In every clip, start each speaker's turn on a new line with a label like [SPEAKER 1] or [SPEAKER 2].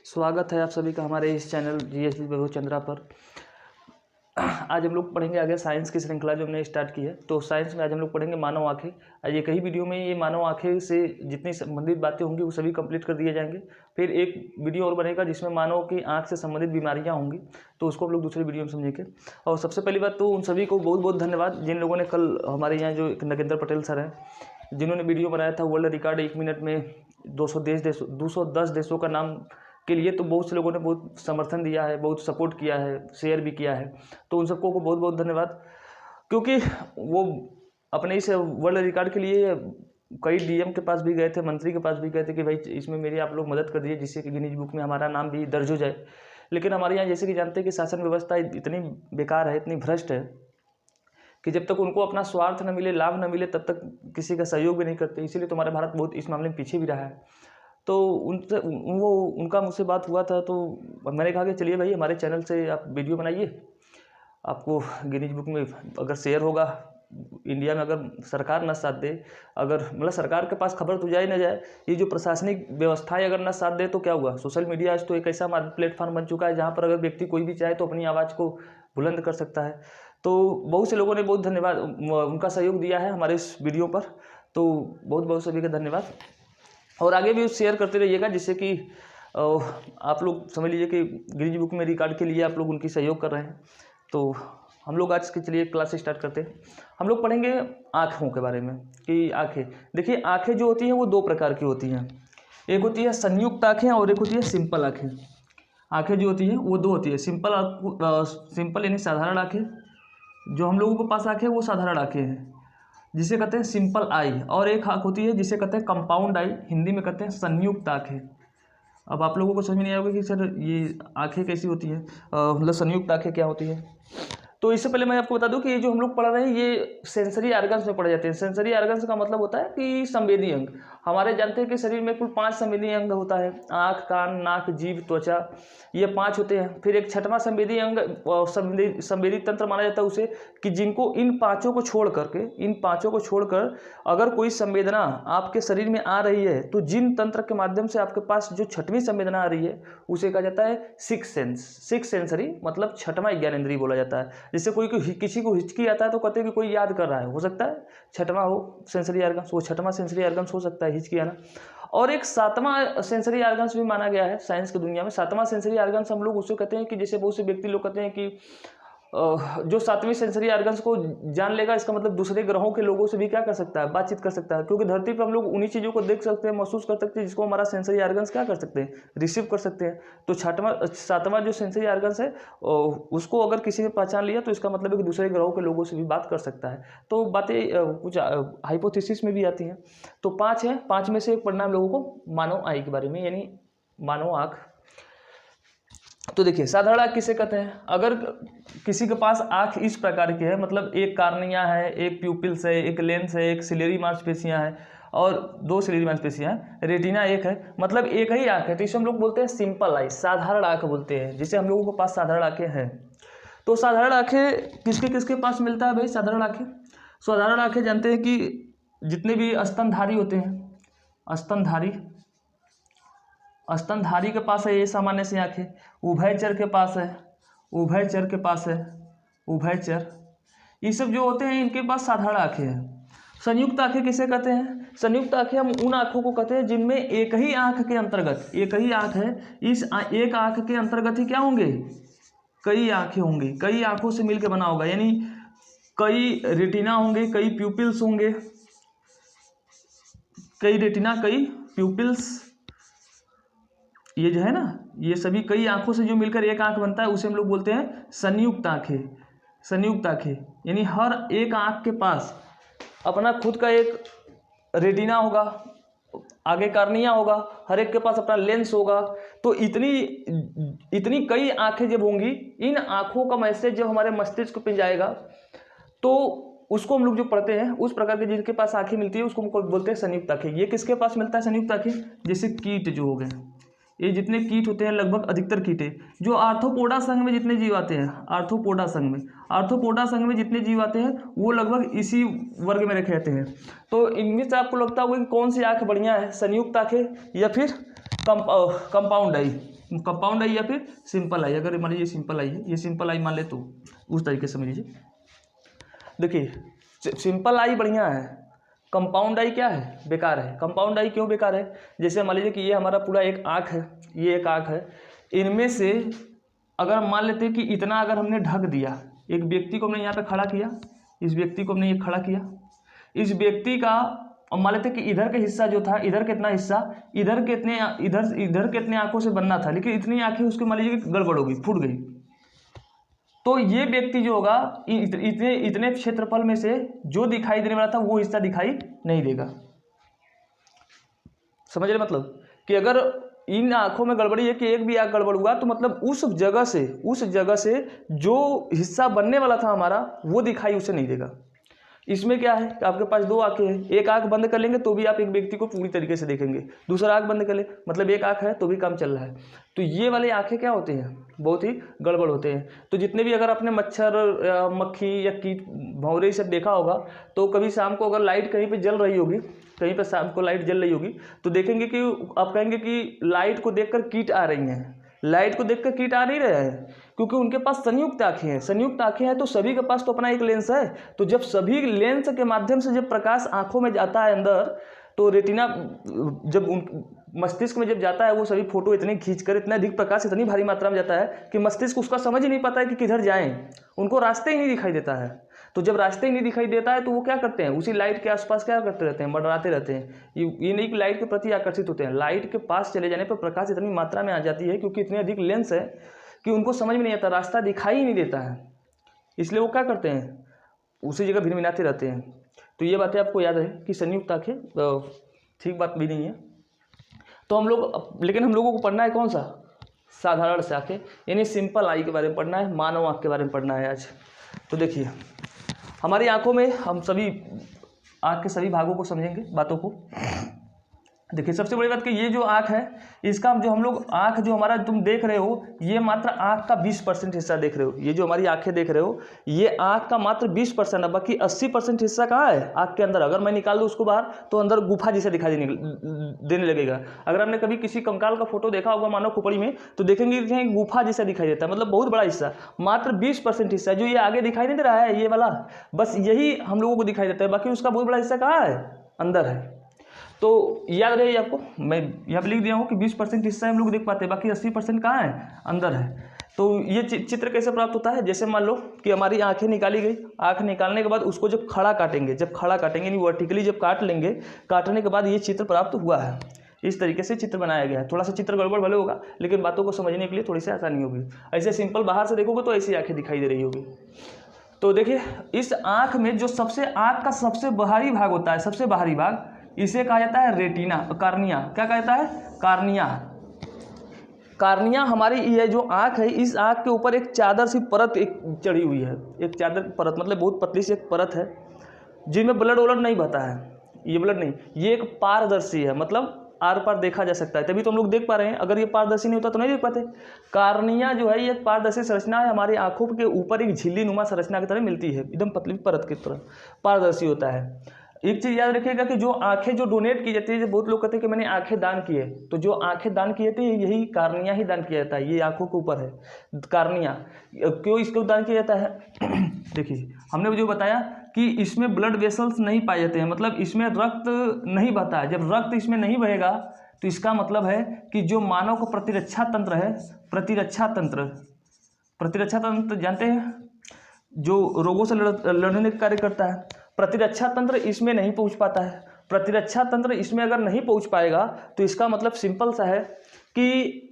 [SPEAKER 1] स्वागत है आप सभी का हमारे इस चैनल जीएसबी वैभव चंद्रा पर। आज हम लोग पढ़ेंगे आगे साइंस की श्रृंखला जो हमने स्टार्ट की है। तो साइंस में आज हम लोग पढ़ेंगे मानव आँखें। आज एक ही वीडियो में ये मानव आँखें से जितनी संबंधित बातें होंगी वो सभी कंप्लीट कर दिए जाएंगे। फिर एक वीडियो और बनेगा जिसमें मानव की आँख से संबंधित बीमारियाँ होंगी, तो उसको हम लोग दूसरे वीडियो में समझेंगे। और सबसे पहली बात तो उन सभी को बहुत बहुत धन्यवाद जिन लोगों ने कल हमारे यहाँ जो नगेंद्र पटेल सर हैं, जिन्होंने वीडियो बनाया था वर्ल्ड रिकॉर्ड 1 मिनट में 210 देशों का नाम के लिए। तो बहुत से लोगों ने बहुत समर्थन दिया है, बहुत सपोर्ट किया है, शेयर भी किया है। तो उन सबको को बहुत बहुत धन्यवाद, क्योंकि वो अपने इस वर्ल्ड रिकॉर्ड के लिए कई डीएम के पास भी गए थे, मंत्री के पास भी गए थे कि भाई इसमें मेरी आप लोग मदद कर दीजिए जिससे कि गिनीज बुक में हमारा नाम भी दर्ज हो जाए। लेकिन हमारे यहाँ जैसे कि जानते हैं कि शासन व्यवस्था इतनी बेकार है, इतनी भ्रष्ट है कि जब तक उनको अपना स्वार्थ न मिले, लाभ न मिले, तब तक किसी का सहयोग भी नहीं करते। इसीलिए तो हमारा भारत बहुत इस मामले में पीछे भी रहा है। तो उनका मुझसे बात हुआ था, तो मैंने कहा कि चलिए भाई हमारे चैनल से आप वीडियो बनाइए, आपको गिनीज बुक में अगर शेयर होगा, इंडिया में अगर सरकार न साथ दे, अगर मतलब सरकार के पास खबर तो जाए ना जाए, ये जो प्रशासनिक व्यवस्थाएं अगर न साथ दे तो क्या हुआ। सोशल मीडिया आज तो एक ऐसा प्लेटफॉर्म बन चुका है जहाँ पर अगर व्यक्ति कोई भी चाहे तो अपनी आवाज़ को बुलंद कर सकता है। तो बहुत से लोगों ने बहुत धन्यवाद उनका सहयोग दिया है हमारे इस वीडियो पर, तो बहुत बहुत सभी का धन्यवाद। और आगे भी शेयर करते रहिएगा जिससे कि आप लोग समझ लीजिए कि गिनीज बुक में रिकॉर्ड के लिए आप लोग उनकी सहयोग कर रहे हैं। तो हम लोग आज के चलिए क्लास स्टार्ट करते हैं। हम लोग पढ़ेंगे आँखों के बारे में कि आँखें, देखिए आँखें जो होती हैं वो दो प्रकार की होती हैं। एक होती है संयुक्त आँखें और एक होती है सिंपल आँखें। आँखें जो होती हैं वो दो होती है, सिंपल यानी साधारण आँखें, जो हम लोगों के पास आँखें वो साधारण आँखें हैं जिसे कहते हैं सिंपल आई, और एक आँख होती है जिसे कहते हैं कंपाउंड आई, हिंदी में कहते हैं संयुक्त आँखें। अब आप लोगों को समझ में नहीं आएगा कि सर ये आँखें कैसी होती है, मतलब संयुक्त आँखें क्या होती है। तो इससे पहले मैं आपको बता दूं कि ये जो हम लोग पढ़ रहे हैं ये सेंसरी ऑर्गन्स में पढ़े जाते हैं। सेंसरी ऑर्गन्स का मतलब होता है कि संवेदी अंग। हमारे जानते हैं कि शरीर में कुल 5 संवेदी अंग होता है, आँख, कान, नाक, जीभ, त्वचा, ये 5 होते हैं। फिर एक छठवां संवेदी अंग संवेदी तंत्र माना जाता है उसे, कि जिनको इन पाँचों को छोड़कर अगर कोई संवेदना आपके शरीर में आ रही है तो जिन तंत्र के माध्यम से आपके पास जो छठवीं संवेदना आ रही है उसे कहा जाता है सिक्स सेंसरी, मतलब छठवां ज्ञानेंद्रिय बोला जाता है। जैसे किसी को हिचकी आता है तो कहते हैं कि कोई याद कर रहा है, हो सकता है छठवां हो सेंसरी ऑर्गन्स, वो छठवां सेंसरी ऑर्गन्स हो सकता है हिचकी आना। और एक 7वां सेंसरी ऑर्गन्स भी माना गया है साइंस की दुनिया में। 7वां सेंसरी ऑर्गन्स हम लोग उसे कहते हैं कि जैसे बहुत से व्यक्ति लोग कहते हैं कि जो 7वीं सेंसरी ऑर्गन्स को जान लेगा इसका मतलब दूसरे ग्रहों के लोगों से भी क्या कर सकता है, बातचीत कर सकता है, क्योंकि धरती पर हम लोग उन्हीं चीज़ों को देख सकते हैं, महसूस कर सकते हैं जिसको हमारा सेंसरी ऑर्गन्स क्या कर सकते हैं, रिसीव कर सकते हैं। तो 7वां जो सेंसरी ऑर्गन्स है उसको अगर किसी ने पहचान लिया तो इसका मतलब है कि दूसरे ग्रहों के लोगों से भी बात कर सकता है। तो बातें कुछ हाइपोथेसिस में भी आती हैं। तो 5 है, 5 में से एक पढ़ना हम लोगों को मानव आई के बारे में, यानी मानव आँख। तो देखिए साधारण आँख किसे कहते हैं। अगर किसी के पास आँख इस प्रकार की है, मतलब एक कार्निया है, एक प्यूपिल्स है, एक लेंस है, एक सिलेरी मांसपेशियां हैं और 2 सिलेरी मांसपेशियां हैं, रेटिना एक है, मतलब एक ही आँख है, तो इसे हम लोग बोलते हैं सिंपल आई, साधारण आँख बोलते हैं, जिसे हम लोगों के पास साधारण आँखें हैं। तो साधारण आँखें किसके किसके पास मिलता है भाई साधारण आँखें। साधारण आँखें जानते हैं कि जितने भी स्तनधारी होते हैं, स्तनधारी के पास है ये सामान्य सी आँखें। उभयचर के पास है, उभयचर, ये सब जो होते हैं इनके पास साधारण आँखें हैं। संयुक्त आँखें किसे कहते हैं। संयुक्त आँखें हम उन आँखों को कहते हैं जिनमें एक ही आँख के अंतर्गत, एक ही आँख है, इस एक आँख के अंतर्गत ही क्या होंगे, कई आँखें होंगी, कई आँखों से मिलकर बना होगा, यानी कई रेटिना होंगे, कई प्यूपिल्स होंगे, कई रेटिना, कई प्यूपिल्स, ये जो है ना, ये सभी कई आंखों से जो मिलकर एक आंख बनता है उसे हम लोग बोलते हैं संयुक्त आंखें। संयुक्त आंखें यानी हर एक आंख के पास अपना खुद का एक रेटिना होगा, आगे कार्निया होगा, हर एक के पास अपना लेंस होगा। तो इतनी कई आंखें जब होंगी, इन आंखों का मैसेज जब हमारे मस्तिष्क पे जाएगा तो उसको हम लोग जो पढ़ते हैं, उस प्रकार के जिनके पास आंखें मिलती है उसको हम बोलते हैं संयुक्त आंखें। ये किसके पास मिलता है संयुक्त आंखें, जैसे कीट जो हो गए, ये जितने कीट होते हैं लगभग अधिकतर कीटे जो आर्थ्रोपोडा संघ में जितने जीव आते हैं, आर्थ्रोपोडा संघ में जितने जीव आते हैं वो लगभग इसी वर्ग में रखे रहते हैं। तो इनमें से आपको लगता होगा कि कौन सी आँख बढ़िया है, संयुक्त आँखें या फिर कंपाउंड आई। कंपाउंड आई या फिर सिंपल आई। अगर मान लीजिए सिंपल आई है, ये सिंपल आई मान ले तो उस तरीके से समझ लीजिए। देखिए सिंपल आई बढ़िया है, कंपाउंड आई क्या है, बेकार है। कंपाउंड आई क्यों बेकार है? जैसे मान लीजिए कि ये हमारा पूरा एक आँख है, ये एक आँख है, इनमें से अगर मान लेते हैं कि इतना अगर हमने ढक दिया, एक व्यक्ति को हमने यहाँ पे खड़ा किया, इस व्यक्ति को हमने ये खड़ा किया, इस व्यक्ति का और मान लेते हैं कि इधर का हिस्सा जो था, इधर कितना हिस्सा, इधर कितने आंखों से बनना था, लेकिन इतनी आंखें उसके मान लीजिए कि गड़बड़ हो गई, फूट गई, तो ये व्यक्ति जो होगा इतने क्षेत्रफल में से जो दिखाई देने वाला था वो हिस्सा दिखाई नहीं देगा। समझ रहे मतलब कि अगर इन आंखों में गड़बड़ी है कि एक भी आंख गड़बड़ हुआ तो मतलब उस जगह से जो हिस्सा बनने वाला था हमारा वो दिखाई उसे नहीं देगा। इसमें क्या है कि आपके पास दो आंखें हैं, एक आंख बंद कर लेंगे तो भी आप एक व्यक्ति को पूरी तरीके से देखेंगे, दूसरा आंख बंद कर ले मतलब एक आंख है तो भी काम चल रहा है। तो ये वाले आंखें क्या होते हैं, बहुत ही गड़बड़ होते हैं। तो जितने भी अगर आपने मच्छर मक्खी या कीट भौरे सब देखा होगा तो कभी शाम को अगर लाइट कहीं पर जल रही होगी, कहीं पर शाम को लाइट जल रही होगी तो देखेंगे कि आप कहेंगे कि लाइट को देखकर कीट आ रही हैं। लाइट को देखकर कीट आ नहीं रहे हैं क्योंकि उनके पास संयुक्त आंखें हैं। संयुक्त आंखें हैं तो सभी के पास तो अपना एक लेंस है, तो जब सभी लेंस के माध्यम से जब प्रकाश आंखों में जाता है अंदर, तो रेटिना जब मस्तिष्क में जब जाता है वो सभी फोटो इतने खींचकर, इतना अधिक प्रकाश इतनी भारी मात्रा में जाता है कि मस्तिष्क उसका समझ ही नहीं पाता है कि किधर जाएं, उनको रास्ते ही नहीं दिखाई देता है। तो जब रास्ते ही नहीं दिखाई देता है तो वो क्या करते हैं, उसी लाइट के आसपास क्या करते रहते हैं, मंडराते रहते हैं। ये नहीं कि लाइट के प्रति आकर्षित होते हैं, लाइट के पास चले जाने पर प्रकाश इतनी मात्रा में आ जाती है क्योंकि इतने अधिक लेंस है कि उनको समझ में नहीं आता, रास्ता दिखाई ही नहीं देता है, इसलिए वो क्या करते हैं, उसी जगह भिनभिनाते रहते हैं। तो ये बातें आपको याद रहे कि संयुक्त आंखें ठीक बात भी नहीं है। तो हम लोग, लेकिन हम लोगों को पढ़ना है कौन सा, साधारण से आंखें, यानी सिंपल आई के बारे में पढ़ना है, मानव आँख के बारे में पढ़ना है आज। तो देखिए हमारी आंखों में हम सभी आँख के सभी भागों को समझेंगे, बातों को। देखिए सबसे बड़ी बात कि ये जो आँख है इसका जो हम लोग आँख जो हमारा तुम देख रहे हो ये मात्र आँख का 20% हिस्सा देख रहे हो। ये जो हमारी आँखें देख रहे हो ये आँख का मात्र 20% है, बाकी 80% हिस्सा कहाँ है, आँख के अंदर। अगर मैं निकाल दूँ उसको बाहर तो अंदर गुफा जैसा दिखाई देने लगेगा। अगर आपने कभी किसी कंकाल का फोटो देखा होगा मानव खोपड़ी में तो देखेंगे कि गुफा जैसा दिखाई देता है, मतलब बहुत बड़ा हिस्सा। मात्र 20% हिस्सा जो ये आगे दिखाई नहीं दे रहा है ये वाला, बस यही हम लोगों को दिखाई देता है, बाकी उसका बहुत बड़ा हिस्सा कहाँ है, अंदर है। तो याद रहे आपको, मैं यहाँ पे लिख दिया हूँ कि 20% हिस्सा हम लोग देख पाते हैं, बाकी 80% कहाँ है, अंदर है। तो ये चित्र कैसे प्राप्त होता है, जैसे मान लो कि हमारी आंखें निकाली गई, आंख निकालने के बाद उसको जब खड़ा काटेंगे यानी वर्टिकली जब काट लेंगे, काटने के बाद ये चित्र प्राप्त हुआ है। इस तरीके से चित्र बनाया गया है। थोड़ा सा चित्र गड़बड़ भले होगा लेकिन बातों को समझने के लिए थोड़ी सी आसानी होगी। ऐसे सिंपल बाहर से देखोगे तो ऐसी आंखें दिखाई दे रही होगी। तो देखिए इस आँख में जो आँख का सबसे बाहरी भाग होता है, सबसे बाहरी भाग, इसे कहा जाता है रेटिना, कार्निया। क्या कहा जाता है, कार्निया। कार्निया हमारी ये जो आँख है, इस आँख के ऊपर एक चादर सी परत एक चढ़ी हुई है, एक चादर की परत, मतलब बहुत पतली सी एक परत है जिनमें ब्लड वलड नहीं बहता है। ये ब्लड नहीं, ये एक पारदर्शी है, मतलब आर पार देखा जा सकता है, तभी तो हम लोग देख पा रहे हैं। अगर ये पारदर्शी नहीं होता तो नहीं देख पाते। कार्निया जो है ये पारदर्शी संरचना है, हमारी आंखों के ऊपर एक झिल्ली नुमा संरचना की तरह मिलती है, एकदम पतली परत की तरह पारदर्शी होता है। एक चीज़ याद रखिएगा कि जो आंखें जो डोनेट की जाती है, बहुत लोग कहते हैं कि मैंने आंखें दान की है, तो जो आंखें दान की जाती है यही कार्निया ही दान किया जाता है। ये आंखों के ऊपर है कार्निया। क्यों इसको दान किया जाता है देखिए हमने जो बताया कि इसमें ब्लड वेसल्स नहीं पाए जाते हैं, मतलब इसमें रक्त नहीं बहता है। जब रक्त इसमें नहीं बहेगा तो इसका मतलब है कि जो मानव का प्रतिरक्षा तंत्र है, प्रतिरक्षा तंत्र जानते हैं, जो रोगों से लड़ने का कार्य करता है, प्रतिरक्षा तंत्र इसमें नहीं पहुंच पाता है। प्रतिरक्षा तंत्र इसमें अगर नहीं पहुंच पाएगा तो इसका मतलब सिंपल सा है कि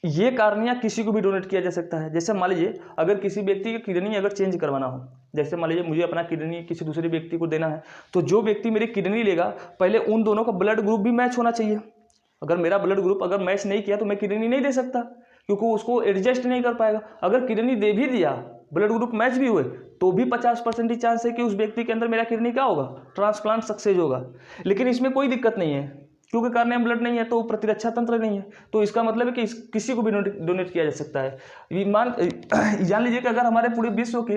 [SPEAKER 1] ये कार्निया किसी को भी डोनेट किया जा सकता है। जैसे मान लीजिए अगर किसी व्यक्ति की किडनी अगर चेंज करवाना हो, जैसे मान लीजिए मुझे अपना किडनी किसी दूसरे व्यक्ति को देना है, तो जो व्यक्ति मेरी किडनी लेगा पहले उन दोनों का ब्लड ग्रुप भी मैच होना चाहिए। अगर मेरा ब्लड ग्रुप अगर मैच नहीं किया तो मैं किडनी नहीं दे सकता, क्योंकि उसको एडजस्ट नहीं कर पाएगा। अगर किडनी दे भी दिया, ब्लड ग्रुप मैच भी हुए, तो भी 50% ही चांस है कि उस व्यक्ति के अंदर मेरा किडनी क्या होगा, ट्रांसप्लांट सक्सेस होगा। लेकिन इसमें कोई दिक्कत नहीं है क्योंकि कार्निया में ब्लड नहीं है तो प्रतिरक्षा तंत्र नहीं है, तो इसका मतलब है कि किसी को भी डोनेट किया जा सकता है। जान लीजिए कि अगर हमारे पूरे विश्व के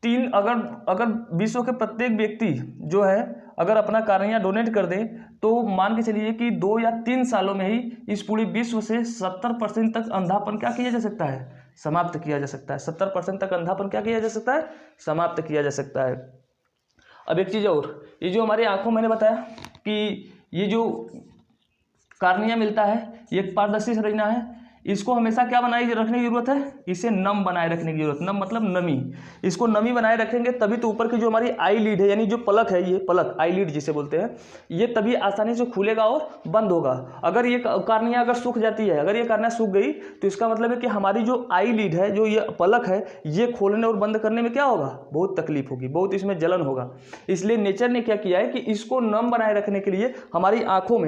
[SPEAKER 1] अगर विश्व के प्रत्येक व्यक्ति जो है अगर अपना कार्निया डोनेट कर दें तो मान के चलिए कि 2 या 3 सालों में ही इस पूरे विश्व से 70% तक अंधापन क्या किया जा सकता है, समाप्त किया जा सकता है। 70% तक अंधापन क्या किया जा सकता है, समाप्त किया जा सकता है। अब एक चीज़ और, ये जो हमारी आंखों मैंने बताया कि ये जो कार्निया मिलता है ये एक पारदर्शी संरचना है, इसको हमेशा क्या बनाए रखने की जरूरत है, इसे नम बनाए रखने की जरूरत। नम मतलब नमी, इसको नमी बनाए रखेंगे तभी तो ऊपर की जो हमारी आई लीड है, यानी जो पलक है, ये पलक आई लीड जिसे बोलते हैं, ये तभी आसानी से खुलेगा और बंद होगा। अगर ये कार्निया अगर सूख जाती है, अगर ये कार्निया सूख गई तो इसका मतलब है कि हमारी जो आई लीड है, जो ये पलक है, ये खोलने और बंद करने में क्या होगा, बहुत तकलीफ होगी, बहुत इसमें जलन होगा। इसलिए नेचर ने क्या किया है कि इसको नम बनाए रखने के लिए हमारी आंखों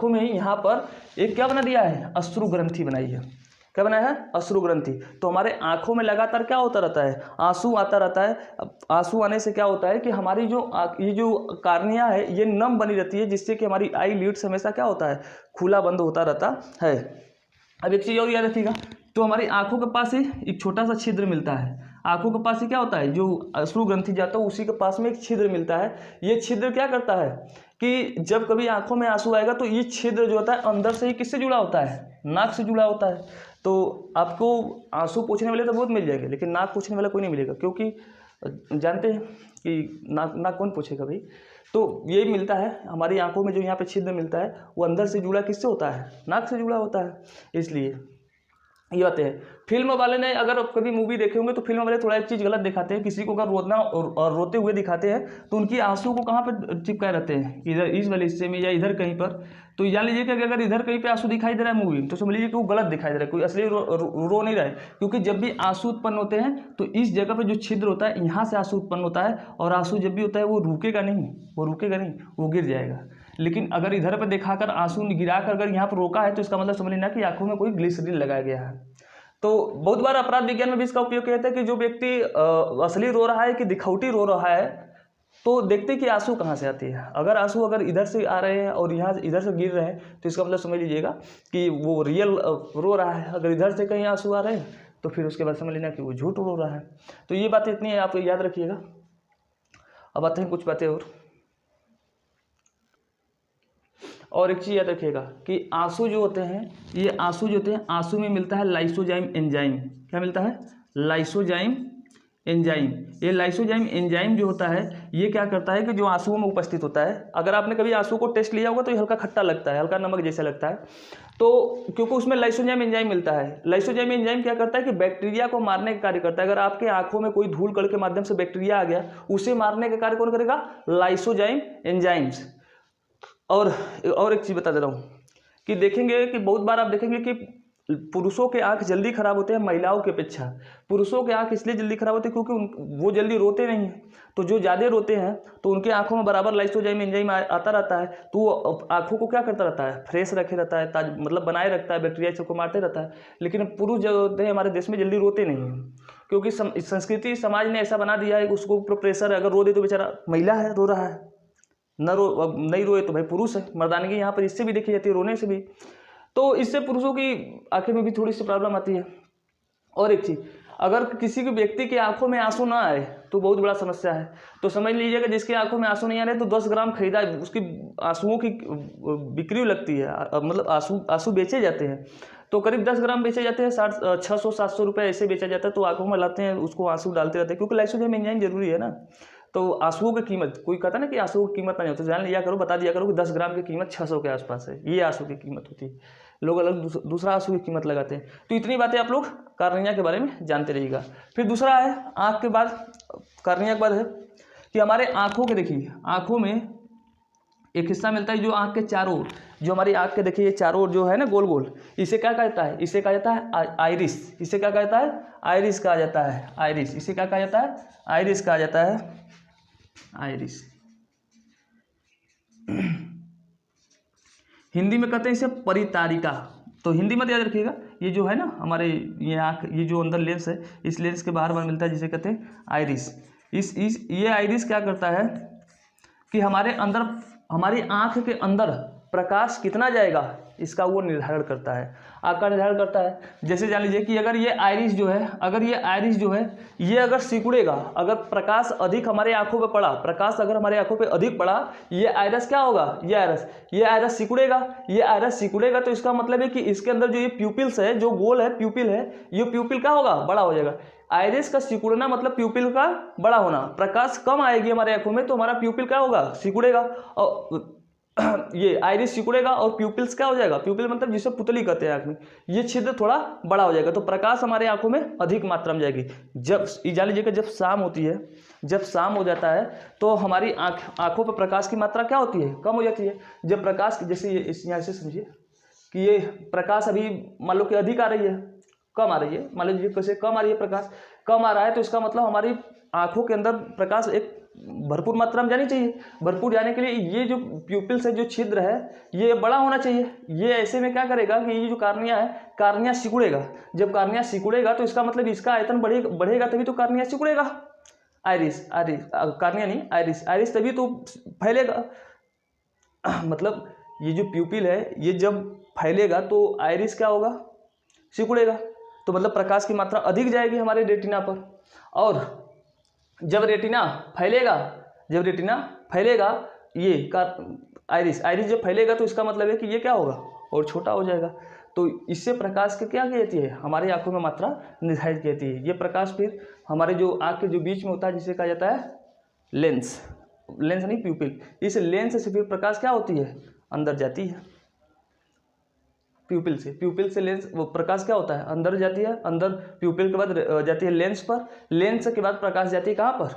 [SPEAKER 1] में यहाँ पर एक क्या बना दिया है, अश्रु ग्रंथि बनाई है। क्या बनाया है, अश्रु ग्रंथि। तो हमारे आंखों में लगातार क्या होता रहता है, आंसू आता रहता है। आंसू आने से क्या होता है कि हमारी ये जो कार्निया है ये नम बनी रहती है, जिससे कि हमारी आई लीड्स हमेशा क्या होता है, खुला बंद होता रहता है। अब एक चीज़ और याद रखिएगा, तो हमारी आंखों के पास ही एक छोटा सा छिद्र मिलता है। आंखों के पास ही क्या होता है, जो अश्रु ग्रंथि जाता है उसी के पास में एक छिद्र मिलता है। ये छिद्र क्या करता है कि जब कभी आंखों में आंसू आएगा तो ये छिद्र जो होता है अंदर से ही किससे जुड़ा होता है, नाक से जुड़ा होता है। तो आपको आंसू पोंछने वाले तो बहुत मिल जाएंगे, लेकिन नाक पोंछने वाला कोई नहीं मिलेगा, क्योंकि जानते हैं कि नाक कौन पूछेगा भाई। तो ये मिलता है हमारी आंखों में, जो यहाँ पे छिद्र मिलता है वो अंदर से जुड़ा किससे होता है, नाक से जुड़ा होता है। इसलिए ये बातें हैं। फिल्म वाले ने, अगर आप कभी मूवी देखे होंगे तो फिल्म वाले थोड़ा एक चीज़ गलत दिखाते हैं, किसी को अगर रोना और रोते हुए दिखाते हैं तो उनकी आंसू को कहाँ पर चिपकाए रहते हैं, इधर इस वाले हिस्से में या इधर कहीं पर। तो जान लीजिए कि अगर इधर कहीं पे आंसू दिखाई दे रहा है मूवी, तो समझ लीजिए कि वो गलत दिखाई दे रहा है, कोई असली रो नहीं रहा है। क्योंकि जब भी आंसू उत्पन्न होते हैं तो इस जगह पर जो छिद्र होता है यहाँ से आंसू उत्पन्न होता है, और आंसू जब भी होता है वो रुकेगा नहीं, वो गिर जाएगा। लेकिन अगर इधर पर दिखाकर आंसू गिराकर अगर यहाँ पर रोका है तो इसका मतलब समझ लेना कि आंखों में कोई ग्लिसरीन लगाया गया है। तो बहुत बार अपराध विज्ञान में भी इसका उपयोग किया जाता है कि जो व्यक्ति असली रो रहा है कि दिखौटी रो रहा है, तो देखते कि आंसू कहाँ से आती है। अगर आंसू अगर इधर से आ रहे हैं और यहाँ इधर से गिर रहे हैं तो इसका मतलब समझ लीजिएगा कि वो रियल रो रहा है। अगर इधर से कहीं आंसू आ रहे हैं तो फिर उसके बाद समझ लेना कि वो झूठ रो रहा है। तो ये बातें इतनी आप याद रखिएगा। अब आते हैं कुछ बातें और एक चीज़ याद रखिएगा कि आंसू जो होते हैं, ये आंसू जो होते हैं, आंसू में मिलता है लाइसोजाइम एंजाइम। क्या मिलता है, लाइसोजाइम एंजाइम। ये लाइसोजाइम एंजाइम जो होता है ये क्या करता है कि जो आंसुओं में उपस्थित होता है, अगर आपने कभी आंसू को टेस्ट लिया होगा तो ये हल्का खट्टा लगता है, हल्का नमक जैसा लगता है। तो क्योंकि उसमें लाइसोजाइम एंजाइम मिलता है। लाइसोजाइम एंजाइम क्या करता है कि बैक्टीरिया को मारने का कार्य करता है। अगर आपके आंखों में कोई धूल कण के माध्यम से बैक्टीरिया आ गया, उसे मारने का कार्य कौन करेगा, लाइसोजाइम एंजाइम्स। और एक चीज़ बता दे रहा हूँ कि देखेंगे कि बहुत बार आप देखेंगे कि पुरुषों के आंख जल्दी खराब होते हैं महिलाओं की अपेक्षा। पुरुषों के आंख इसलिए जल्दी खराब होते हैं क्योंकि वो जल्दी रोते नहीं हैं। तो जो ज़्यादा रोते हैं तो उनके आंखों में बराबर लाइसोजाइम एंजाइम आता रहता है, तो वो आंखों को क्या करता रहता है, फ्रेश रखे रहता है, ताज मतलब बनाए रखता है, बैक्टीरिया सबको मारते रहता है। लेकिन पुरुष जो होते हैं हमारे देश में जल्दी रोते नहीं हैं, क्योंकि संस्कृति समाज ने ऐसा बना दिया है कि उसको ऊपर प्रेशर है। अगर रो दे तो बेचारा महिला है, रो रहा है, नहीं रोए तो भाई पुरुष है। मर्दानगी यहाँ पर इससे भी देखी जाती है, रोने से भी। तो इससे पुरुषों की आंखें में भी थोड़ी सी प्रॉब्लम आती है। और एक चीज़, अगर किसी भी व्यक्ति की आंखों में आंसू ना आए तो बहुत बड़ा समस्या है। तो समझ लीजिएगा जिसकी आंखों में आंसू नहीं आ रहे तो 10 ग्राम खरीदा, उसकी आंसुओं की बिक्री लगती है, मतलब आंसू बेचे जाते हैं। तो करीब 10 ग्राम बेचे जाते हैं, 600-700 रुपये ऐसे बेचा जाता है। तो आंखों में लाते हैं, उसको आंसू डालते रहते हैं, क्योंकि लाइसोजाइम एंजाइम जरूरी है ना। तो आंसुओं की कीमत, कोई कहता ना कि आंसुओं की कीमत नहीं होती, जान लिया करो, बता दिया करो कि 10 ग्राम की कीमत 600 के आसपास है, ये आंसू की कीमत होती है। लोग अलग दूसरा आंसू की कीमत लगाते हैं। तो इतनी बातें आप लोग कार्निया के बारे में जानते रहिएगा। फिर दूसरा है आँख के बाद, कार्निया के बाद है कि हमारे आँखों के, देखिए आँखों में एक हिस्सा मिलता है जो आँख के चारों ओर, जो हमारी आँख के देखिए चारों ओर जो है ना गोल गोल, इसे क्या कहता है, इसे कहा जाता है आइरिस। इसे क्या कहता है, आइरिस कहा जाता है, आइरिस। इसे क्या कहा जाता है, आइरिस कहा जाता है, आइरिस। हिंदी में कहते हैं इसे परितारिका। तो हिंदी मत याद रखिएगा, ये जो है ना हमारे ये आँख, ये जो अंदर लेंस है, इस लेंस के बाहर मिलता है जिसे कहते हैं आइरिस। ये आइरिस क्या करता है कि हमारे अंदर, हमारी आँख के अंदर प्रकाश कितना जाएगा, इसका वो निर्धारण करता है, आंख का निर्धारण करता है। जैसे जान लीजिए कि अगर ये आइरिस जो है ये अगर सिकुड़ेगा, अगर प्रकाश अधिक हमारे आंखों पे पड़ा, प्रकाश अगर हमारे आंखों पे अधिक पड़ा, ये आइरस क्या होगा, ये आइरस सिकुड़ेगा, तो इसका मतलब है कि इसके अंदर जो ये प्यूपिल्स है, जो गोल है प्यूपिल है, ये प्यूपिल क्या होगा, बड़ा हो जाएगा। आइरिस का सिकुड़ना मतलब प्यूपिल का बड़ा होना। प्रकाश कम आएगी हमारे आंखों में तो हमारा प्यूपिल क्या होगा, सिकुड़ेगा, और ये आइरिस सिकुड़ेगा और प्यूपिल्स क्या हो जाएगा, प्यूपिल मतलब जिसे पुतली कहते हैं आंख में, ये छिद्र थोड़ा बड़ा हो जाएगा, तो प्रकाश हमारे आंखों में अधिक मात्रा में जाएगी। जब जान लीजिए कि जब शाम होती है, जब शाम हो जाता है तो हमारी आंखों पर प्रकाश की मात्रा क्या होती है, कम हो जाती है। जब प्रकाश, जैसे ये इस यहाँ से समझिए कि ये प्रकाश अभी मान लो कि अधिक आ रही है, कम आ रही है, मान लीजिए कैसे कम आ रही है, प्रकाश कम आ रहा है, तो इसका मतलब हमारी आंखों के अंदर प्रकाश एक भरपूर मात्रा में जानी चाहिए। भरपूर जाने के लिए ये जो प्यूपिल्स है, जो छिद्र है, ये बड़ा होना चाहिए। ये ऐसे में क्या करेगा कि ये जो कार्निया है, कार्निया सिकुड़ेगा। जब कार्निया सिकुड़ेगा तो इसका मतलब इसका आयतन बढ़ेगा, तभी तो कार्निया सिकुड़ेगा। कार्निया नहीं, आइरिस तभी तो फैलेगा। मतलब ये जो प्यूपिल है, ये जब फैलेगा तो आइरिस क्या होगा, सिकुड़ेगा, तो मतलब प्रकाश की मात्रा अधिक जाएगी हमारे रेटिना पर। और जब रेटिना फैलेगा ये आइरिस जब फैलेगा तो इसका मतलब है कि ये क्या होगा, और छोटा हो जाएगा। तो इससे प्रकाश की क्या कहती है, हमारी आंखों में मात्रा निर्धारित कहती है। ये प्रकाश फिर हमारे जो आंख के जो बीच में होता है, जिसे कहा जाता है लेंस नहीं प्यूपिल, इस लेंस से फिर प्रकाश क्या होती है, अंदर जाती है। प्यूपिल से लेंस, वो प्रकाश क्या होता है, अंदर जाती है, अंदर प्यूपिल के बाद जाती है लेंस पर, लेंस के बाद प्रकाश जाती है कहाँ पर,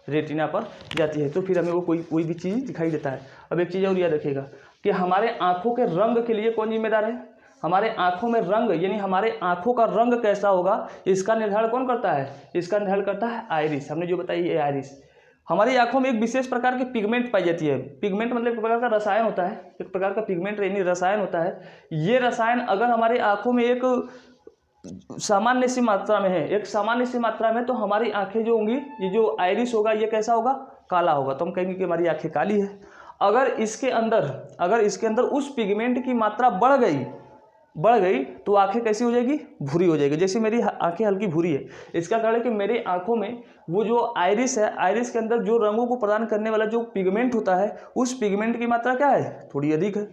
[SPEAKER 1] रेटिना पर जाती है। तो फिर हमें वो कोई भी चीज़ दिखाई देता है। अब एक चीज़ और याद रखिएगा कि हमारे आंखों के रंग के लिए कौन जिम्मेदार है, हमारे आंखों में रंग, यानी हमारे आंखों का रंग कैसा होगा, इसका निर्धारण कौन करता है, इसका निर्धारण करता है आइरिस। हमने जो बताई ये आइरिस। हमारी आंखों में एक विशेष प्रकार की पिगमेंट पाई जाती है। पिगमेंट मतलब एक प्रकार का रसायन होता है, एक प्रकार का पिगमेंट यानी रसायन होता है। ये रसायन अगर हमारे आंखों में एक सामान्य सी मात्रा में है, तो हमारी आंखें जो होंगी, ये जो आइरिस होगा, ये कैसा होगा, काला होगा, तो हम कहेंगे कि हमारी आंखें काली है। अगर इसके अंदर उस पिगमेंट की मात्रा बढ़ गई तो आंखें कैसी हो जाएगी, भूरी हो जाएगी। जैसे मेरी आंखें हल्की भूरी है, इसका कारण है कि मेरी आंखों में वो जो आइरिस है, आइरिस के अंदर जो रंगों को प्रदान करने वाला जो पिगमेंट होता है, उस पिगमेंट की मात्रा क्या है, थोड़ी अधिक है।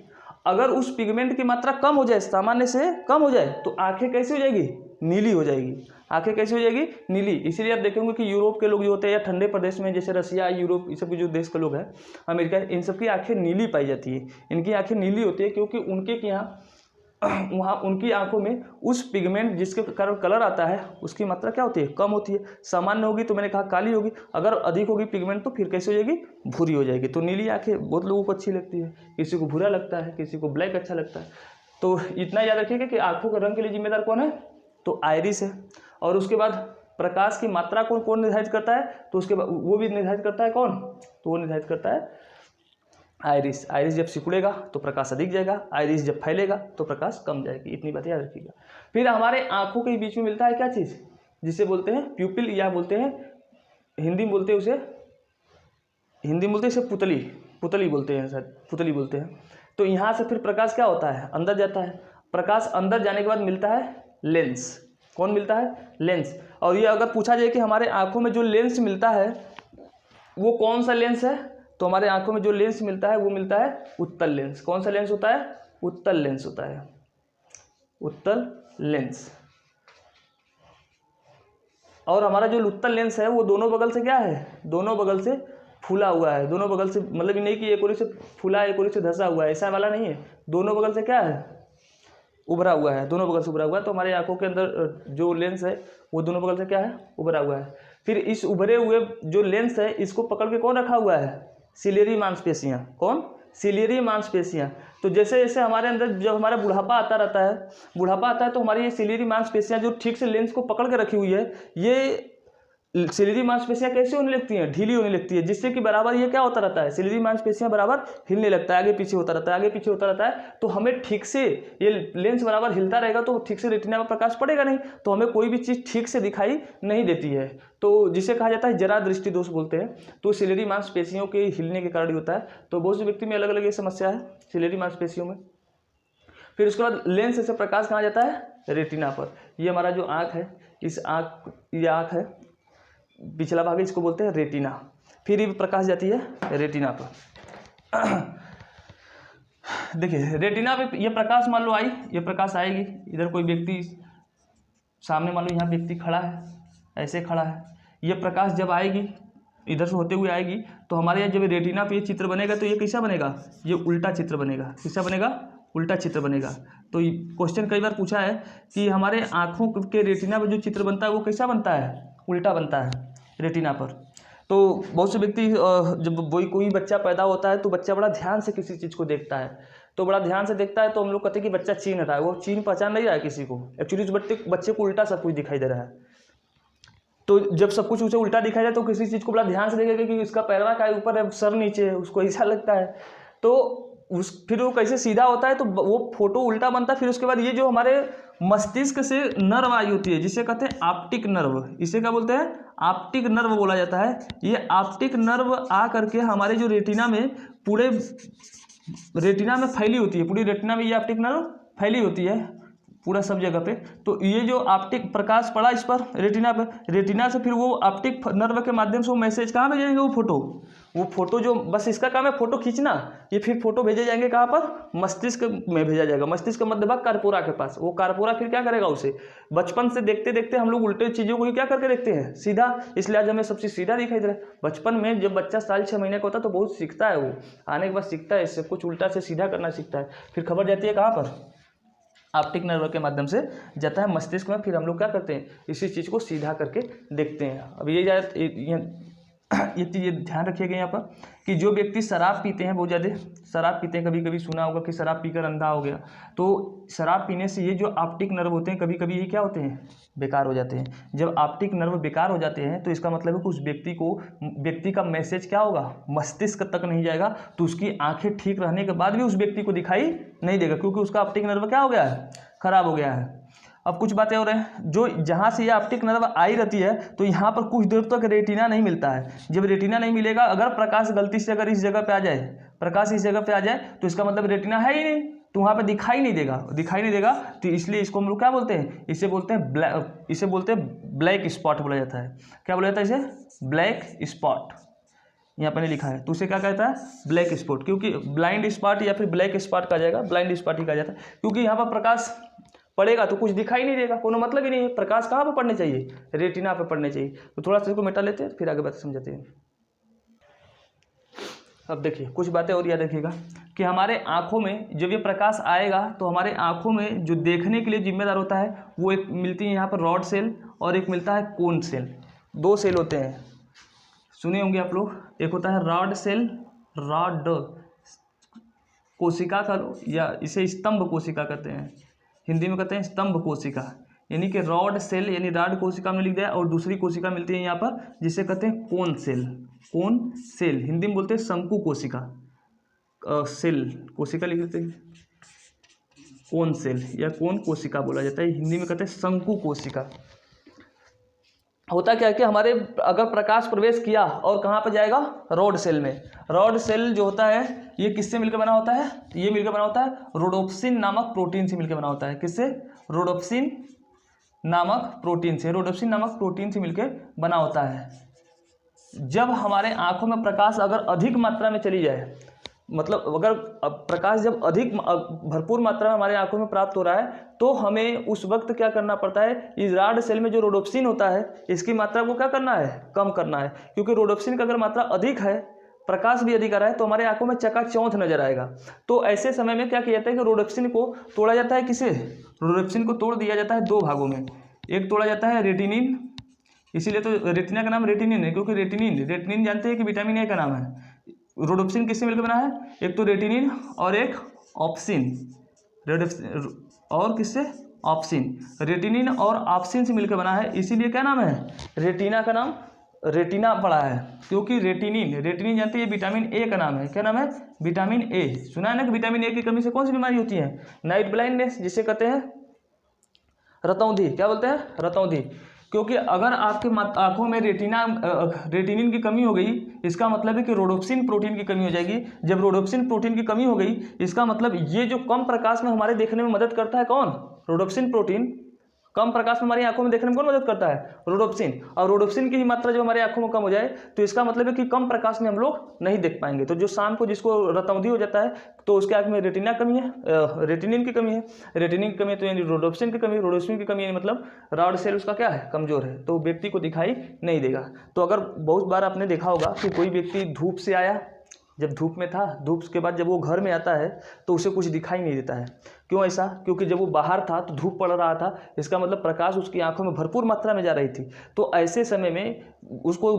[SPEAKER 1] अगर उस पिगमेंट की मात्रा कम हो जाए, सामान्य से कम हो जाए, तो आंखें कैसी हो जाएगी, नीली हो जाएगी। आंखें कैसी हो जाएगी, नीली। इसीलिए आप देखेंगे कि यूरोप के लोग जो होते हैं, या ठंडे प्रदेश में जैसे रसिया, यूरोप, इस सब के जो देश के लोग हैं, अमेरिका, इन सब की आंखें नीली पाई जाती है। इनकी आंखें नीली होती है क्योंकि उनके यहाँ वहाँ उनकी आंखों में उस पिगमेंट जिसके कारण कलर आता है, उसकी मात्रा क्या होती है, कम होती है। सामान्य होगी तो मैंने कहा काली होगी, अगर अधिक होगी पिगमेंट तो फिर कैसे हो जाएगी, भूरी हो जाएगी। तो नीली आंखें बहुत लोगों को अच्छी लगती है, किसी को भूरा लगता है, किसी को ब्लैक अच्छा लगता है। तो इतना याद रखिएगा कि आंखों के रंग के लिए जिम्मेदार कौन है, तो आइरिस है। और उसके बाद प्रकाश की मात्रा कौन निर्धारित करता है, तो उसके बाद वो भी निर्धारित करता है कौन, तो वो निर्धारित करता है आइरिस। आइरिस जब सिकुड़ेगा तो प्रकाश अधिक जाएगा, आइरिस जब फैलेगा तो प्रकाश कम जाएगी। इतनी बात याद रखिएगा। फिर हमारे आंखों के बीच में मिलता है क्या चीज़, जिसे बोलते हैं प्यूपिल, या बोलते हैं हिंदी में बोलते हैं इसे पुतली बोलते हैं, शायद पुतली बोलते हैं। तो यहाँ से फिर प्रकाश क्या होता है, अंदर जाता है। प्रकाश अंदर जाने के बाद मिलता है लेंस। कौन मिलता है, लेंस। और ये अगर पूछा जाए कि हमारे आंखों में जो लेंस मिलता है वो कौन सा लेंस है, तो हमारे आंखों में जो लेंस मिलता है वो मिलता है उत्तल लेंस। कौन सा लेंस होता है, उत्तल लेंस होता है, उत्तल लेंस। और हमारा जो उत्तल लेंस है वो दोनों बगल से क्या है, दोनों बगल से फूला हुआ है। दोनों बगल से मतलब ये नहीं कि एक ओर से फूला है एक ओर से धंसा हुआ है, ऐसा वाला नहीं है। दोनों बगल से क्या है, उभरा हुआ है, दोनों बगल से उभरा हुआ है। तो हमारे आंखों के अंदर जो लेंस है वो दोनों बगल से क्या है, उभरा हुआ है। फिर इस उभरे हुए जो लेंस है इसको पकड़ के कौन रखा हुआ है, सिलियरी मांसपेशियां। कौन, सिलियरी मांसपेशियां। तो जैसे जैसे हमारे अंदर जब हमारा बुढ़ापा आता है तो हमारी ये सिलियरी मांसपेशियां जो ठीक से लेंस को पकड़ के रखी हुई है, ये सिलियरी मांसपेशियां कैसे होने लगती हैं, ढीली होने लगती है, जिससे कि बराबर ये क्या होता रहता है, सिलियरी मांसपेशियां बराबर हिलने लगता है, आगे पीछे होता रहता है। तो हमें ठीक से ये लेंस बराबर हिलता रहेगा तो ठीक से रेटिना पर प्रकाश पड़ेगा नहीं, तो हमें कोई भी चीज़ ठीक से दिखाई नहीं देती है। तो जिसे कहा जाता है जरा दृष्टि दोष बोलते हैं। तो सिलियरी मांसपेशियों के हिलने के कारण होता है। तो बहुत से व्यक्ति में अलग अलग ये समस्या है सिलियरी मांसपेशियों में। फिर उसके बाद लेंस से प्रकाश कहाँ जाता है, रेटिना पर। ये हमारा जो आँख है, इस आँख, ये आँख है, पिछला भाग है, इसको बोलते हैं रेटिना। फिर ये प्रकाश जाती है रेटिना पर। देखिए रेटिना पे ये प्रकाश मान लो आई, ये प्रकाश आएगी, इधर कोई व्यक्ति सामने मान लो यहाँ व्यक्ति खड़ा है, ऐसे खड़ा है, ये प्रकाश जब आएगी इधर से होते हुए आएगी तो हमारे यहाँ जब रेटिना पे ये चित्र बनेगा तो ये कैसा बनेगा, ये उल्टा चित्र बनेगा। कैसा बनेगा, उल्टा चित्र बनेगा। तो क्वेश्चन कई बार पूछा है कि हमारे आँखों के रेटिना पर जो चित्र बनता है वो कैसा बनता है, उल्टा बनता है रेटिना पर। तो बहुत से व्यक्ति जब कोई बच्चा पैदा होता है तो बच्चा बड़ा ध्यान से किसी चीज़ को देखता है, तो बड़ा ध्यान से देखता है, तो हम लोग कहते हैं कि बच्चा चीन रहा है, वो चीन पहचान नहीं रहा है किसी को, एक्चुअली उस बच्चे को उल्टा सब कुछ दिखाई दे रहा है। तो जब सब कुछ उसे उल्टा दिखाई जाए तो किसी चीज़ को बड़ा ध्यान से देखेगा कि इसका पैरवा का ऊपर है, सर नीचे है, उसको ऐसा लगता है। तो फिर वो कैसे सीधा होता है तो वो फोटो उल्टा बनता है। फिर उसके बाद ये जो हमारे मस्तिष्क से नर्व आई होती है जिसे कहते हैं ऑप्टिक नर्व, इसे क्या बोलते हैं, ऑप्टिक नर्व बोला जाता है। ये ऑप्टिक नर्व आ करके हमारे जो रेटिना में, पूरे रेटिना में फैली होती है, पूरी रेटिना में ये ऑप्टिक नर्व फैली होती है पूरा सब जगह पे। तो ये जो ऑप्टिक प्रकाश पड़ा इस पर रेटिना पे, रेटिना से फिर वो ऑप्टिक नर्व के माध्यम से वो मैसेज कहाँ भेजेंगे, वो फोटो जो बस इसका काम है फोटो खींचना, ये फिर फोटो भेजे जाएंगे कहाँ पर, मस्तिष्क में भेजा जाएगा, मस्तिष्क का मध्य भाग कार्पोरा के पास। वो कार्पोरा फिर क्या करेगा, उसे बचपन से देखते देखते हम लोग उल्टे चीज़ों को ही क्या करके देखते हैं, सीधा, इसलिए आज हमें सब चीज़ सीधा दिखाई दे रहा है। बचपन में जब बच्चा 6 महीने का होता है तो बहुत सीखता है, वो आने के बाद सीखता है, इससे कुछ उल्टा से सीधा करना सीखता है। फिर खबर जाती है कहाँ पर, ऑप्टिक नर्व के माध्यम से जाता है मस्तिष्क में। फिर हम लोग क्या करते हैं, इसी चीज़ को सीधा करके देखते हैं। अब ये चीज़ ध्यान रखिएगा यहाँ पर कि जो व्यक्ति शराब पीते हैं, बहुत ज़्यादा शराब पीते हैं, कभी कभी सुना होगा कि शराब पीकर अंधा हो गया, तो शराब पीने से ये जो ऑप्टिक नर्व होते हैं कभी कभी ये क्या होते हैं, बेकार हो जाते हैं। जब ऑप्टिक नर्व बेकार हो जाते हैं तो इसका मतलब है कि उस व्यक्ति का मैसेज क्या होगा, मस्तिष्क तक नहीं जाएगा, तो उसकी आंखें ठीक रहने के बाद भी उस व्यक्ति को दिखाई नहीं देगा, क्योंकि उसका ऑप्टिक नर्व क्या हो गया है, खराब हो गया है। अब कुछ बातें हो रहे हैं, जो जहाँ से ये ऑप्टिक नर्व आई रहती है तो यहाँ पर कुछ देर तक रेटिना नहीं मिलता है। जब रेटिना नहीं मिलेगा, अगर प्रकाश गलती से अगर इस जगह पे आ जाए, प्रकाश इस जगह पे आ जाए तो इसका मतलब रेटिना है ही नहीं, तो वहाँ पे दिखाई नहीं देगा। तो इसलिए इसको हम लोग क्या बोलते हैं, इसे बोलते हैं ब्लैक स्पॉट बोला जाता है। क्या बोला जाता है इसे, ब्लैक स्पॉट, यहाँ पर लिखा है, तो उसे क्या कहता है, ब्लैक स्पॉट। क्योंकि ब्लाइंड स्पॉट या फिर ब्लैक स्पॉट कहा जाएगा, ब्लाइंड स्पॉट ही कहा जाता है, क्योंकि यहाँ पर प्रकाश पड़ेगा तो कुछ दिखाई नहीं देगा, कोनो मतलब ही नहीं है। प्रकाश कहाँ पे पड़ने चाहिए, रेटिना पे पड़ने चाहिए। तो थोड़ा सा इसको मिटा लेते हैं, फिर आगे बात समझाते हैं। अब देखिए कुछ बातें और याद रखिएगा कि हमारे आँखों में जब ये प्रकाश आएगा तो हमारे आँखों में जो देखने के लिए जिम्मेदार होता है वो एक मिलती है यहाँ पर रॉड सेल और एक मिलता है कोन सेल। 2 सेल होते हैं, सुने होंगे आप लोग। एक होता है रॉड सेल, रॉड कोशिका का, या इसे स्तंभ कोशिका कहते हैं, हिंदी में कहते हैं स्तंभ कोशिका, यानी कि रॉड सेल यानी रॉड कोशिका में लिख दिया। और दूसरी कोशिका मिलती है यहाँ पर जिसे कहते हैं cone cell. Cone cell Hindi में बोलते हैं शंकु कोशिका, सेल कोशिका लिख देते हैं, कोन सेल या कोन कोशिका बोला जाता है, हिंदी में कहते हैं शंकु कोशिका। होता क्या है कि हमारे अगर प्रकाश प्रवेश किया और कहाँ पर जाएगा, रॉड सेल में। रॉड सेल जो होता है ये किससे मिलकर बना होता है, ये मिलकर बना होता है रोडोप्सिन नामक प्रोटीन से मिलकर बना होता है। किससे, रोडोप्सिन नामक प्रोटीन से, रोडोप्सिन नामक प्रोटीन से मिलकर बना होता है। जब हमारे आंखों में प्रकाश अगर अधिक मात्रा में चली जाए, मतलब अगर प्रकाश जब अधिक भरपूर मात्रा में हमारे आंखों में प्राप्त हो रहा है तो हमें उस वक्त क्या करना पड़ता है, इस रॉड सेल में जो रोडोप्सिन होता है इसकी मात्रा को क्या करना है, कम करना है। क्योंकि रोडोप्सिन का अगर मात्रा अधिक है, प्रकाश भी अधिक आ रहा है तो हमारे आंखों में चकाचौंध नजर आएगा। तो ऐसे समय में क्या किया जाता है कि रोडोप्सिन को तोड़ा जाता है। किसे, रोडोप्सिन को तोड़ दिया जाता है 2 भागों में। एक तोड़ा जाता है रेटिनिन, इसीलिए तो रेटिना का नाम रेटिनिन है, क्योंकि रेटिनिन जानते हैं कि विटामिन ए का नाम है। रोडोप्सिन किससे मिलकर बना है, एक तो रेटिनिन और एक ऑप्सिन, और किससे, ऑप्सिन। रेटिनिन और ऑप्सिन से मिलकर बना है, इसीलिए क्या नाम है, रेटिना का नाम रेटिना पड़ा है। क्योंकि रेटिनिन जानते हैं विटामिन ए का नाम है। क्या नाम है, विटामिन ए। सुना है ना कि विटामिन ए की कमी से कौन सी बीमारी होती है, नाइट ब्लाइंडनेस, जिसे कहते हैं रतौंधी। क्या बोलते हैं, रतौंधी। क्योंकि अगर आपके आंखों में रेटिनिन की कमी हो गई, इसका मतलब है कि रोडोप्सिन प्रोटीन की कमी हो जाएगी। जब रोडोप्सिन प्रोटीन की कमी हो गई, इसका मतलब ये जो कम प्रकाश में हमारे देखने में मदद करता है कौन, रोडोप्सिन प्रोटीन, कम प्रकाश में हमारी आंखों में देखने में कौन मदद करता है, रोडोप्सिन। और रोडोप्सिन की ही मात्रा जब हमारी आंखों में कम हो जाए तो इसका मतलब है कि कम प्रकाश में हम लोग नहीं देख पाएंगे। तो जो शाम को जिसको रतौंधी हो जाता है तो उसके आंख में रेटिना कमी है, रेटिनिन की कमी है, रेटिनिन की कमी है तो यानी रोडोप्सिन की कमी है, रोडोप्सिन की कमी है मतलब रॉड सेल उसका क्या है, कमजोर है, तो व्यक्ति को दिखाई नहीं देगा। तो अगर बहुत बार आपने देखा होगा कि कोई व्यक्ति धूप से आया, जब धूप में था, धूप के बाद जब वो घर में आता है तो उसे कुछ दिखाई नहीं देता है। क्यों ऐसा? क्योंकि जब वो बाहर था तो धूप पड़ रहा था, इसका मतलब प्रकाश उसकी आंखों में भरपूर मात्रा में जा रही थी। तो ऐसे समय में उसको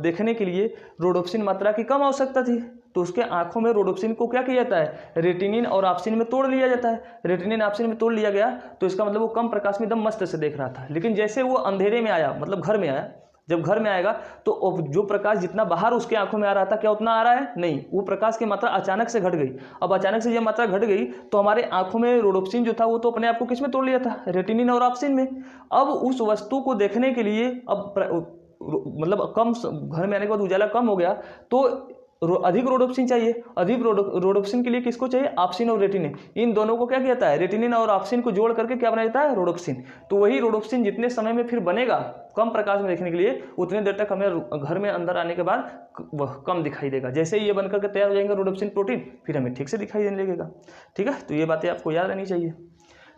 [SPEAKER 1] देखने के लिए रोडोप्सिन मात्रा की कम आवश्यकता थी, तो उसके आंखों में रोडोप्सिन को क्या किया जाता है, रेटिनिन और ऑप्सिन में तोड़ लिया जाता है। रेटिनिन ऑप्सिन में तोड़ लिया गया तो इसका मतलब वो कम प्रकाश में एकदम मस्त से देख रहा था। लेकिन जैसे वो अंधेरे में आया, मतलब घर में आया, जब घर में आएगा तो जो प्रकाश जितना बाहर उसके आंखों में आ रहा था, क्या उतना आ रहा है? नहीं, वो प्रकाश की मात्रा अचानक से घट गई। अब अचानक से जब मात्रा घट गई तो हमारे आंखों में रोडोप्सिन जो था वो तो अपने आप को किस में तोड़ लिया था, रेटिनिन और ऑप्सिन में। अब उस वस्तु को देखने के लिए अब मतलब कम, घर में आने के बाद उजाला कम हो गया तो अधिक रोडोप्सिन चाहिए। अधिक रोडोप्सिन के लिए किसको चाहिए, ऑप्सिन और रेटिनिन। इन दोनों को क्या किया जाता है, रेटिनिन और ऑप्सिन को जोड़ करके क्या बनाया जाता है, रोडोप्सिन। तो वही रोडोप्सिन जितने समय में फिर बनेगा कम प्रकाश में देखने के लिए, उतने देर तक हमें घर में अंदर आने के बाद वह कम दिखाई देगा। जैसे ही ये बनकर के तैयार हो जाएंगे रोडोप्सिन प्रोटीन, फिर हमें ठीक से दिखाई देने लगेगा। ठीक है, तो ये बातें आपको याद रहनी चाहिए।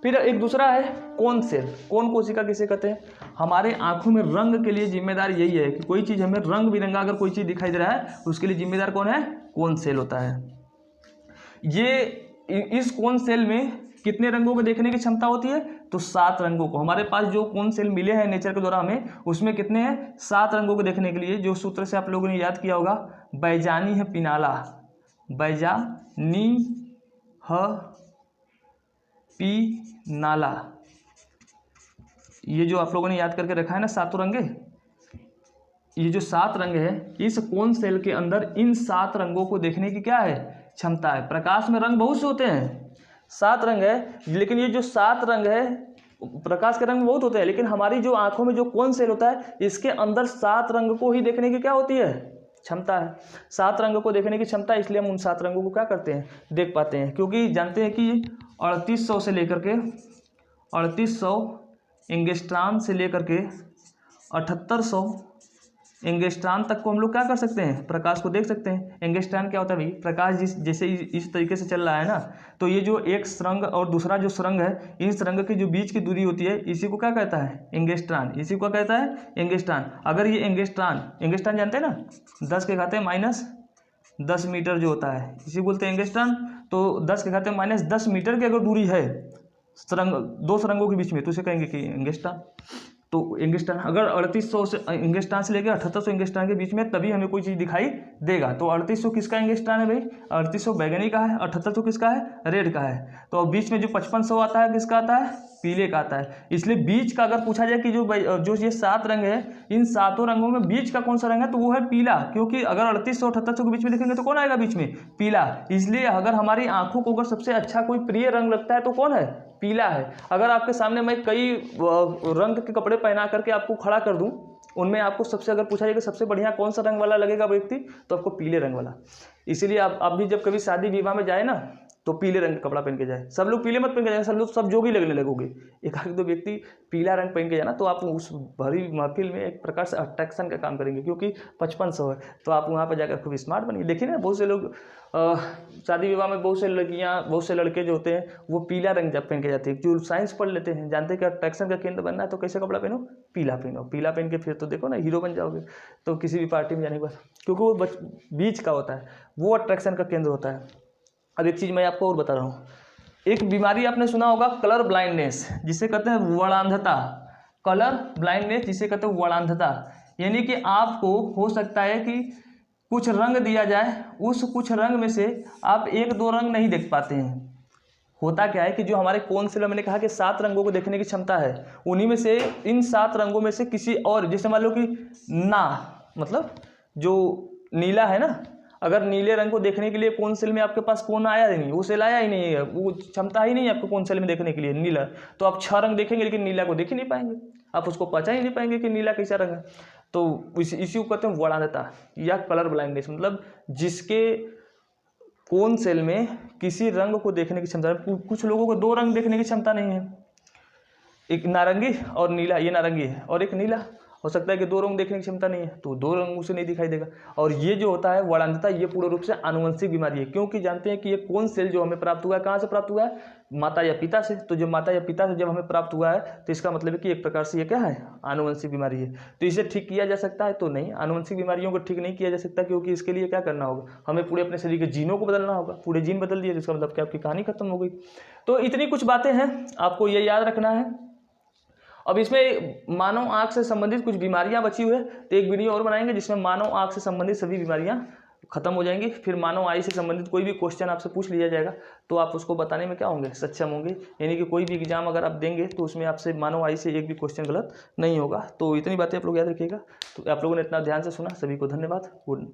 [SPEAKER 1] फिर एक दूसरा है कोन सेल। कोन कोशिका किसे कहते हैं? हमारे आंखों में रंग के लिए जिम्मेदार यही है कि कोई चीज़ हमें रंग बिरंगा अगर कोई चीज़ दिखाई दे रहा है उसके लिए जिम्मेदार कौन है, कोन सेल होता है। ये इस कोन सेल में कितने रंगों को देखने की क्षमता होती है, तो 7 रंगों को। हमारे पास जो कोन सेल मिले हैं नेचर के द्वारा हमें, उसमें कितने हैं, 7 रंगों को देखने के लिए। जो सूत्र से आप लोगों ने याद किया होगा, बैजानी है पिनाला, बैजानी है पी नाला, ये जो आप लोगों ने याद करके रखा है ना 7 रंगे, ये जो 7 रंग है, इस कोन सेल के अंदर इन 7 रंगों को देखने की क्या है, क्षमता है। प्रकाश में रंग बहुत से होते हैं, 7 रंग है, लेकिन ये जो 7 रंग है, प्रकाश के रंग बहुत होते हैं, लेकिन हमारी जो आंखों में जो कोन सेल होता है इसके अंदर 7 रंग को ही देखने की क्या होती है, क्षमता है। 7 रंगों को देखने की क्षमता, इसलिए हम उन 7 रंगों को क्या करते हैं, देख पाते हैं। क्योंकि जानते हैं कि 3800 से लेकर के 3800 एंगस्ट्रॉम से लेकर के 7800 एंगस्ट्रॉम तक को हम लोग क्या कर सकते हैं, प्रकाश को देख सकते हैं। एंगस्ट्रॉम क्या होता है भाई, प्रकाश जैसे इस तरीके से चल रहा है ना, तो ये जो एक सुरंग और दूसरा जो सुरंग है, इन सुरंग की जो बीच की दूरी होती है, इसी को क्या कहता है, एंगस्ट्रॉन। इसी को कहता है एंगस्ट्रॉन। अगर ये एंगस्ट्रॉन जानते हैं ना, 10 के घाते -10 मीटर जो होता है, इसी बोलते हैं एंगस्ट्रॉन। तो 10 के घाते -10 मीटर की अगर दूरी है सुरंग, 2 सुरंगों के बीच में, तो उसे कहेंगे कि एंगस्ट्रॉन। तो एंगस्ट्रॉन अगर 3800 से एंगस्ट्रॉन से लेकर 7800 एंगस्ट्रॉन के बीच में, तभी हमें कोई चीज़ दिखाई देगा। तो 3800 किसका एंगस्ट्रॉन है भाई, 3800 बैगनी का है, 7800 किसका है, रेड का है। तो बीच में जो 5500 आता है किसका आता है, पीले का आता है। इसलिए बीच का अगर पूछा जाए कि जो ये 7 रंग है, इन 7 रंगों में बीच का कौन सा रंग है, तो वो है पीला। क्योंकि अगर 3800 7800 के बीच में देखेंगे तो कौन आएगा बीच में, पीला। इसलिए अगर हमारी आंखों को अगर सबसे अच्छा कोई प्रिय रंग लगता है तो कौन है, पीला है। अगर आपके सामने मैं कई रंग के कपड़े पहना करके आपको खड़ा कर दूं, उनमें आपको सबसे अगर पूछा जाए कि सबसे बढ़िया कौन सा रंग वाला लगेगा व्यक्ति, तो आपको पीले रंग वाला। इसीलिए आप भी जब कभी शादी विवाह में जाए ना, तो पीले रंग का कपड़ा पहन के जाए। सब लोग पीले मत पहन के जाए, सब लोग सब जोगी लगने लगोगे। एक आध दो व्यक्ति पीला रंग पहन के जाना, तो आप उस भरी महफिल में एक प्रकार से अट्रैक्शन का काम करेंगे। क्योंकि 5500 है, तो आप वहाँ पर जाकर खूब स्मार्ट बनिए। देखिए ना, बहुत से लोग शादी विवाह में, बहुत से लड़कियाँ, बहुत से लड़के जो होते हैं, वो पीला रंग जब पहन के जाते हैं। जो साइंस पढ़ लेते हैं, जानते हैं कि अट्रैक्शन का केंद्र बनना है, तो कैसे कपड़ा पहनो, पीला पहनो। पीला पहन के फिर तो देखो ना, हीरो बन जाओगे तो किसी भी पार्टी में जाने के बाद, क्योंकि वो बीच का होता है, वो अट्रैक्शन का केंद्र होता है। अब एक चीज़ मैं आपको और बता रहा हूँ, एक बीमारी आपने सुना होगा, कलर ब्लाइंडनेस, जिसे कहते हैं वर्णांधता। कलर ब्लाइंडनेस जिसे कहते हैं वर्णांधता, यानी कि आपको हो सकता है कि कुछ रंग दिया जाए, उस कुछ रंग में से आप 1-2 रंग नहीं देख पाते हैं। होता क्या है कि जो हमारे कोन सेल, मैंने कहा कि 7 रंगों को देखने की क्षमता है, उन्हीं में से, इन 7 रंगों में से किसी और, जैसे मान लो कि ना, मतलब जो नीला है ना, अगर नीले रंग को देखने के लिए कोन सेल में आपके पास कोन आया ही नहीं, वो सेल आया ही नहीं है, वो क्षमता ही नहीं है आपको कोन सेल में देखने के लिए नीला, तो आप 6 रंग देखेंगे लेकिन नीला को देख ही नहीं पाएंगे, आप उसको पहचान ही नहीं पाएंगे कि नीला कैसा रंग है। तो इसी को कहते हैं वर्णांधता या कलर ब्लाइंडनेस, मतलब जिसके कोन सेल में किसी रंग को देखने की क्षमता। कुछ लोगों को 2 रंग देखने की क्षमता नहीं है, एक नारंगी और नीला, ये नारंगी है और एक नीला, हो सकता है कि 2 रंग देखने की क्षमता नहीं है, तो 2 रंग उसे नहीं दिखाई देगा। और ये जो होता है वर्णांधता, ये पूर्ण रूप से आनुवंशिक बीमारी है, क्योंकि जानते हैं कि ये कोन सेल जो हमें प्राप्त हुआ है कहाँ से प्राप्त हुआ है, माता या पिता से। तो जब माता या पिता से जब हमें प्राप्त हुआ है तो इसका मतलब है कि एक प्रकार से ये क्या है, आनुवंशिक बीमारी है। तो इसे ठीक किया जा सकता है? तो नहीं, आनुवंशिक बीमारियों को ठीक नहीं किया जा सकता, क्योंकि इसके लिए क्या करना होगा, हमें पूरे अपने शरीर के जीनों को बदलना होगा। पूरे जीन बदल दिए तो इसका मतलब क्या, आपकी कहानी खत्म हो गई। तो इतनी कुछ बातें हैं, आपको ये याद रखना है। अब इसमें मानव आँख से संबंधित कुछ बीमारियां बची हुई है, तो एक वीडियो और बनाएंगे जिसमें मानव आँख से संबंधित सभी बीमारियां खत्म हो जाएंगी। फिर मानव आई से संबंधित कोई भी क्वेश्चन आपसे पूछ लिया जाएगा तो आप उसको बताने में क्या होंगे, सक्षम होंगे। यानी कि कोई भी एग्जाम अगर आप देंगे तो उसमें आपसे मानव आई से एक भी क्वेश्चन गलत नहीं होगा। तो इतनी बातें आप लोग याद रखिएगा। तो आप लोगों ने इतना ध्यान से सुना, सभी को धन्यवाद। गुड।